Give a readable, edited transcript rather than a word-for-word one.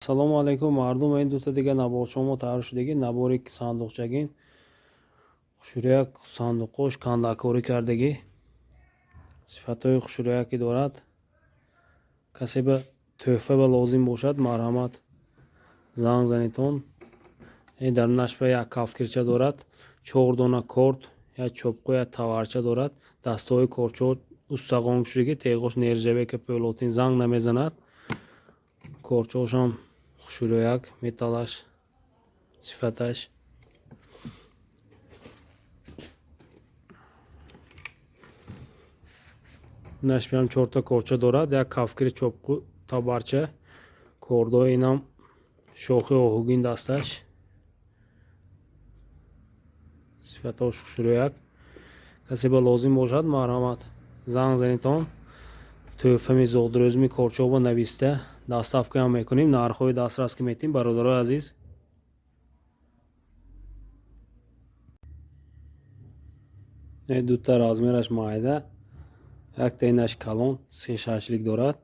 Салому алайкум мардум, ин дута дига набор шумо тайёр шудагӣ. Набори сандуқчагин хушурак сандуқош кандакорӣ кардагӣ. сифатҳои хушурак ки дорад. касе ба тӯҳфа ба лозим бошад, марҳамат занг занитон. ин дарунаш ба як кафкирча дорад, 4 дона корт, як чопқу, як таварча дорад. дастаҳои корчо устағон шудагӣ, теғош нержавека пӯлотин занг намезанад. корчошам хушурак металлаш сифаташ нашбиам 4 та корча дорад, як кафкир чопқу табарча кордои инам шохи оҳугин дасташ сифатош хушурак. касе ба лозим бошад, марҳамат занг занитон. тӯҳфами зодрӯзми корчоба нависта доставкаам мекунем. нархҳои дастрас ки метем бародарои азиз. дута размераш майда, якта инаш калон 3-6 дорад.